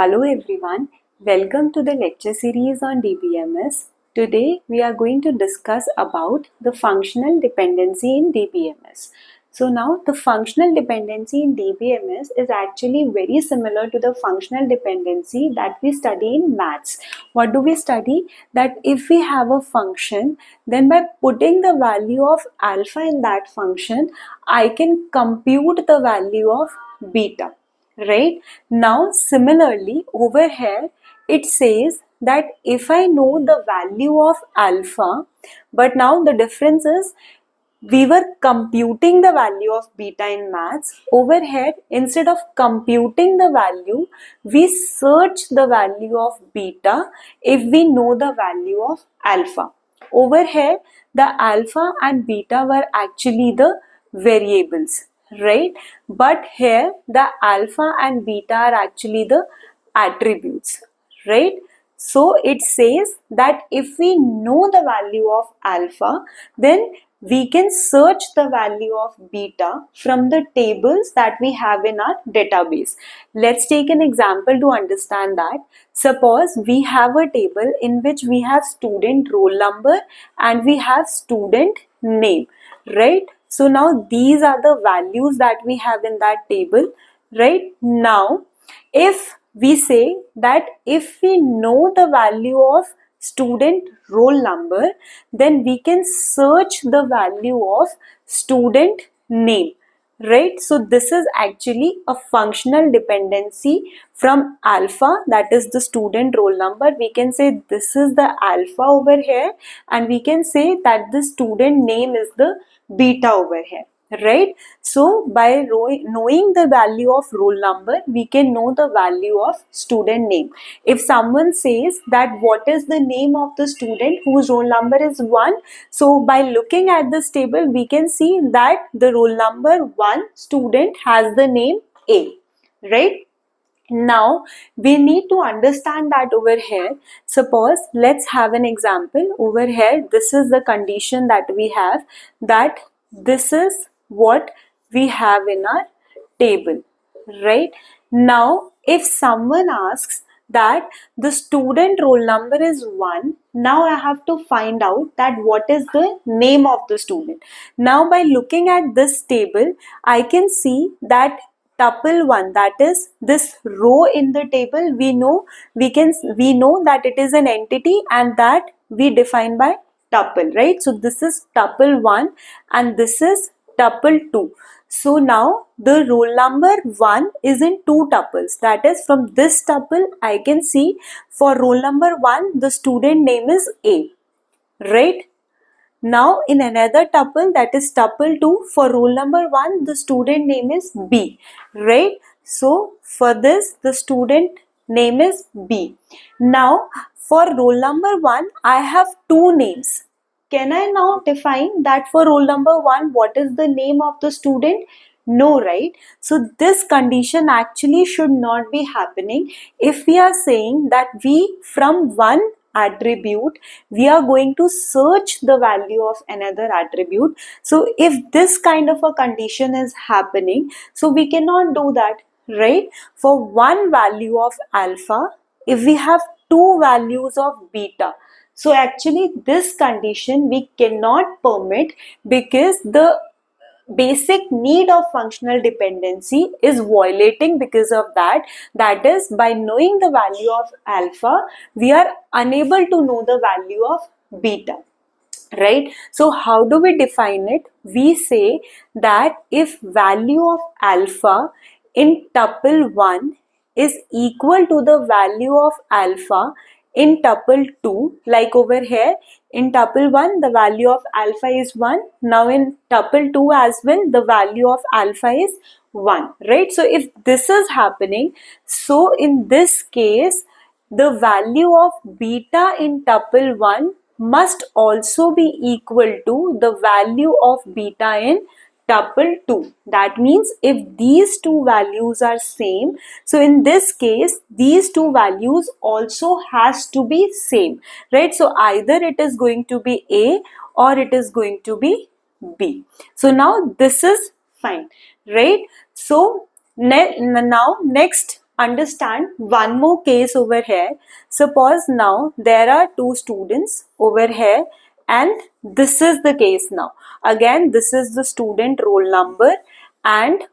Hello everyone, welcome to the lecture series on DBMS. Today we are going to discuss about the functional dependency in DBMS. So now the functional dependency in DBMS is actually very similar to the functional dependency that we study in maths. What do we study? That if we have a function, then by putting the value of alpha in that function, I can compute the value of beta. Right now, similarly over here it says that if I know the value of alpha, but now the difference is we were computing the value of beta in maths. Over here, instead of computing the value, we search the value of beta if we know the value of alpha. Over here, the alpha and beta were actually the variables, right? But here the alpha and beta are actually the attributes, right? So it says that if we know the value of alpha, then we can search the value of beta from the tables that we have in our database. Let's take an example to understand that. Suppose we have a table in which we have student roll number and we have student name, right? So now these are the values that we have in that table, right? Now, if we say that if we know the value of student roll number, then we can search the value of student name, right? So this is actually a functional dependency from alpha, that is the student roll number. We can say this is the alpha over here, and we can say that the student name is the beta over here, right? So by knowing the value of roll number, we can know the value of student name. If someone says that what is the name of the student whose roll number is 1, so by looking at this table we can see that the roll number 1 student has the name A, right? Now we need to understand that over here. Suppose let's have an example over here. This is the condition that we have, that this is what we have in our table, right? Now if someone asks that the student roll number is 1, now I have to find out that what is the name of the student. Now by looking at this table, I can see that tuple 1, that is this row in the table, we know that it is an entity and that we define by tuple, right? So this is tuple 1 and this is tuple 2. So now the roll number 1 is in 2 tuples, that is from this tuple I can see for roll number 1 the student name is A, right? Now in another tuple, that is tuple 2, for roll number 1 the student name is B, right? So for this the student name is B. Now for roll number 1 I have 2 names. Can I now define that for roll number 1 what is the name of the student? No, right? So this condition actually should not be happening. If we are saying that we from one attribute we are going to search the value of another attribute, so if this kind of a condition is happening, so we cannot do that, right? For one value of alpha, if we have two values of beta, so actually this condition we cannot permit, because the basic need of functional dependency is violating because of that. That is, by knowing the value of alpha, we are unable to know the value of beta, right? So how do we define it? We say that if value of alpha in tuple 1 is equal to the value of alpha in tuple 2, like over here in tuple 1 the value of alpha is 1, now in tuple 2 as well the value of alpha is 1, right? So if this is happening, so in this case the value of beta in tuple 1 must also be equal to the value of beta in tuple 2. That means if these two values are same, so in this case these two values also has to be same, right? So either it is going to be A or it is going to be B. So now this is fine, right? So now next understand one more case over here. Suppose now there are two students over here and this is the case now. Again, this is the student roll number and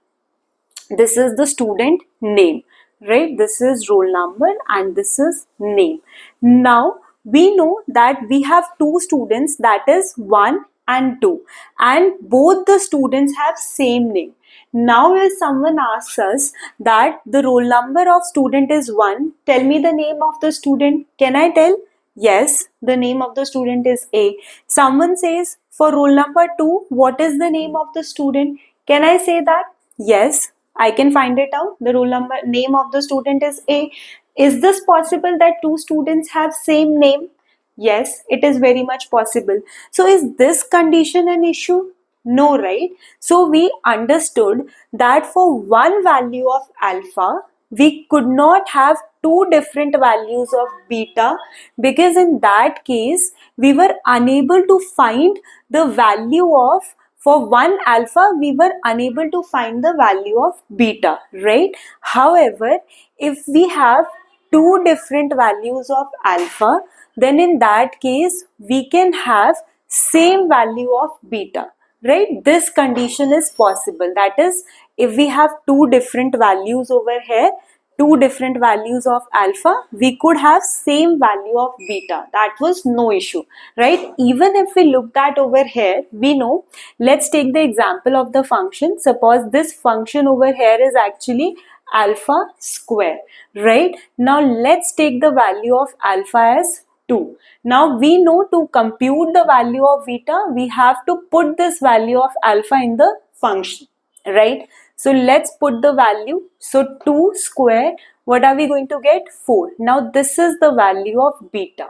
this is the student name, right? This is roll number and this is name. Now we know that we have two students, that is 1 and 2, and both the students have same name. Now if someone asks us that the roll number of student is 1, tell me the name of the student. Can I tell? Yes, the name of the student is A. Someone says for roll number 2, what is the name of the student? Can I say that? Yes, I can find it out. The roll number name of the student is A. Is this possible that two students have same name? Yes, it is very much possible. So is this condition an issue? No, right? So we understood that for one value of alpha, we could not have two different values of beta, because in that case we were unable to find the value of, for one alpha we were unable to find the value of beta, right? However, if we have two different values of alpha, then in that case we can have same value of beta, right? This condition is possible. That is, if we have two different values over here, two different values of alpha, we could have same value of beta. That was no issue, right? Even if we looked at over here, we know, let's take the example of the function. Suppose this function over here is actually alpha square, right? Now let's take the value of alpha as 2. Now we know to compute the value of beta, we have to put this value of alpha in the function, right? So let's put the value. So 2 square, what are we going to get? 4. Now this is the value of beta.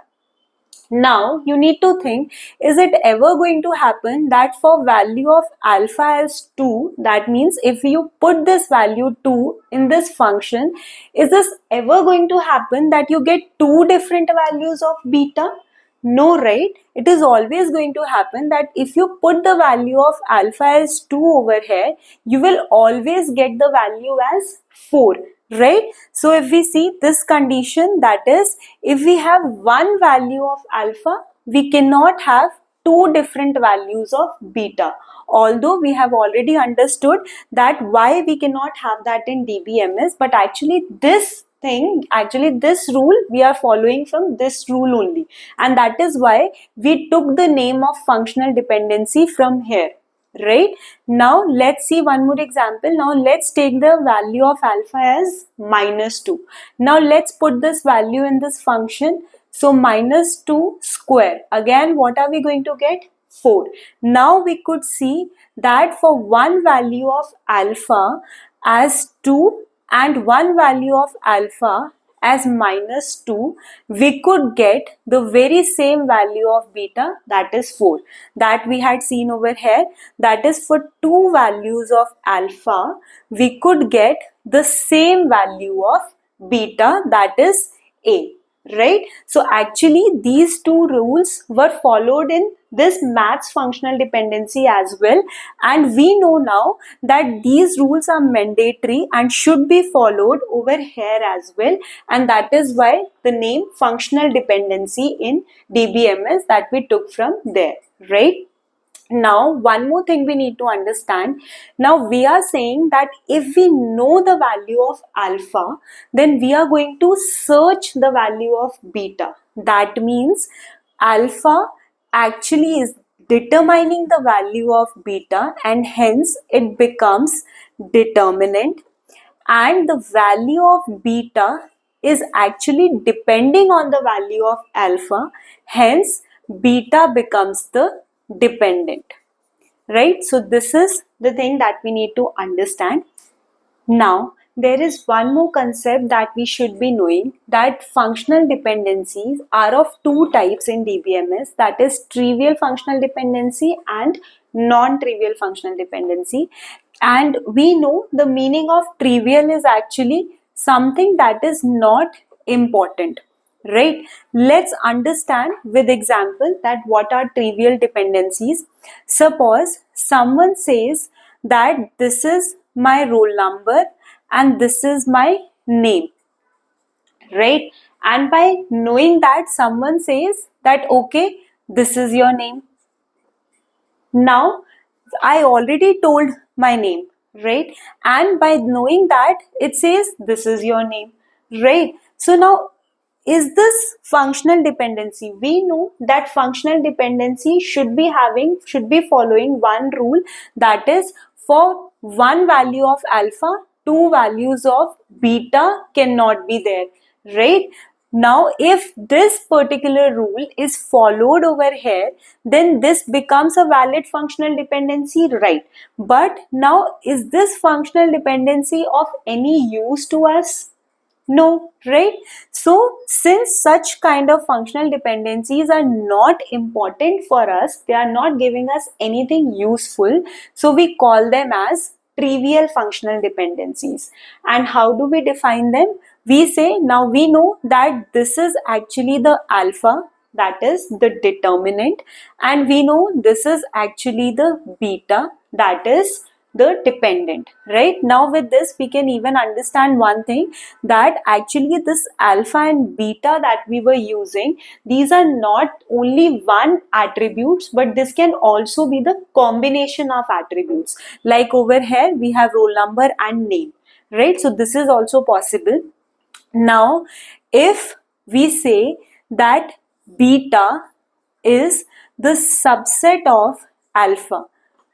Now you need to think, is it ever going to happen that for value of alpha as 2, that means if you put this value 2 in this function, is this ever going to happen that you get two different values of beta? No, right? It is always going to happen that if you put the value of alpha as 2 over here, you will always get the value as 4, right? So if we see this condition, that is, if we have one value of alpha, we cannot have two different values of beta. Although we have already understood that why we cannot have that in DBMS, but actually this rule we are following from this rule only, and that is why we took the name of functional dependency from here, right? Now let's see one more example. Now let's take the value of alpha as -2. Now let's put this value in this function. So -2 square, again what are we going to get? 4. Now we could see that for one value of alpha as 2 and one value of alpha as -2, we could get the very same value of beta, that is 4, that we had seen over here. That is, for two values of alpha, we could get the same value of beta, that is A, right? So actually these two rules were followed in this maths functional dependency as well, and we know now that these rules are mandatory and should be followed over here as well, and that is why the name functional dependency in DBMS that we took from there, right? Now one more thing we need to understand. Now we are saying that if we know the value of alpha, then we are going to search the value of beta. That means alpha actually is determining the value of beta, and hence it becomes determinant, and the value of beta is actually depending on the value of alpha, hence beta becomes the dependent, right? So this is the thing that we need to understand. Now there is one more concept that we should be knowing, that functional dependencies are of two types in DBMS, that is trivial functional dependency and non-trivial functional dependency. And we know the meaning of trivial is actually something that is not important, right? Let's understand with example that what are trivial dependencies. Suppose someone says that this is my roll number and this is my name, right? And by knowing that, someone says that okay, this is your name. Now I already told my name, right? And by knowing that, it says this is your name, right? So now, is this functional dependency? We know that functional dependency should be following one rule, that is, for one value of alpha, two values of beta cannot be there, right? Now, if this particular rule is followed over here, then this becomes a valid functional dependency, right? But now, is this functional dependency of any use to us? No, right? So, since such kind of functional dependencies are not important for us, they are not giving us anything useful, so we call them as trivial functional dependencies. And how do we define them? We say, now we know that this is actually the alpha, that is the determinant, and we know this is actually the beta, that is the dependent, right? Now with this we can even understand one thing, that actually this alpha and beta that we were using, these are not only one attributes, but this can also be the combination of attributes. Like over here we have roll number and name, right? So this is also possible. Now if we say that beta is the subset of alpha,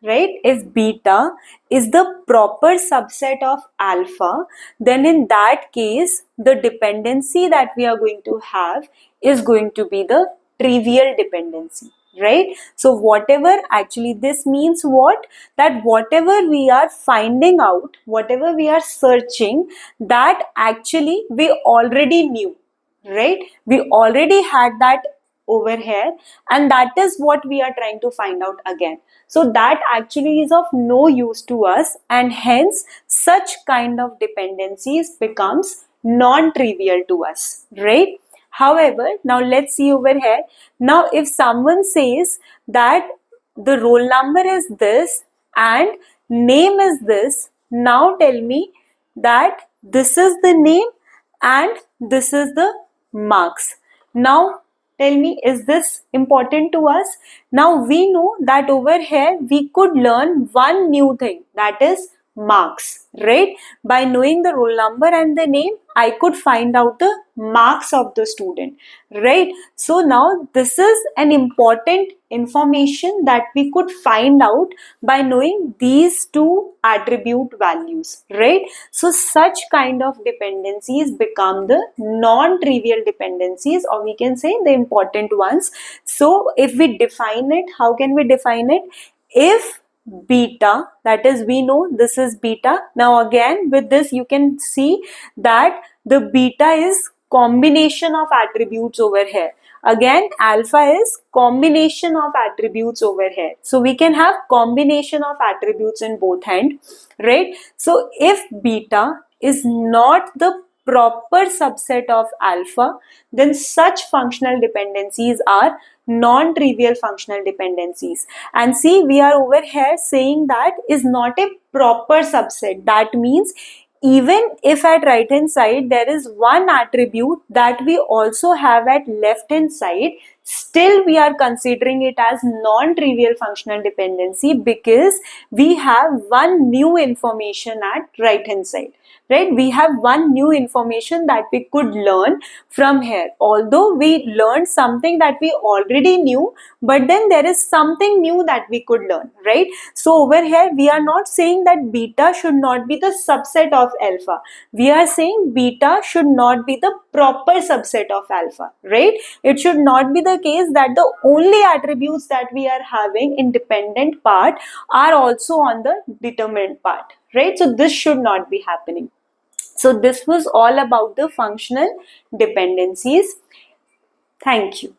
right? If beta is the proper subset of alpha, then in that case the dependency that we are going to have is going to be the trivial dependency, right? So whatever, actually this means what? That whatever we are finding out, whatever we are searching, that actually we already knew, right? We already had that over here, and that is what we are trying to find out again. So that actually is of no use to us, and hence such kind of dependencies becomes non-trivial to us, right? However, now let's see over here. Now if someone says that the roll number is this and name is this, now tell me that this is the name and this is the marks. Now tell me, is this important to us? Now we know that over here we could learn one new thing, that is marks, right? By knowing the roll number and the name, I could find out the marks of the student, right? So now this is an important information that we could find out by knowing these two attribute values, right? So such kind of dependencies become the non-trivial dependencies, or we can say the important ones. So if we define it, how can we define it? If beta, that is, we know this is beta. Now again with this you can see that the beta is combination of attributes over here. Again alpha is combination of attributes over here. So we can have combination of attributes in both hand, right? So if beta is not the proper subset of alpha, then such functional dependencies are non-trivial functional dependencies. And see, we are over here saying that is not a proper subset. That means even if at right hand side there is one attribute that we also have at left hand side, still we are considering it as non-trivial functional dependency, because we have one new information at right hand side, right? We have one new information that we could learn from here. Although we learned something that we already knew, but then there is something new that we could learn, right? So over here we are not saying that beta should not be the subset of alpha. We are saying beta should not be the proper subset of alpha, right? It should not be the case that the only attributes that we are having in dependent part are also on the determinant part, right? So this should not be happening. So this was all about the functional dependencies. Thank you.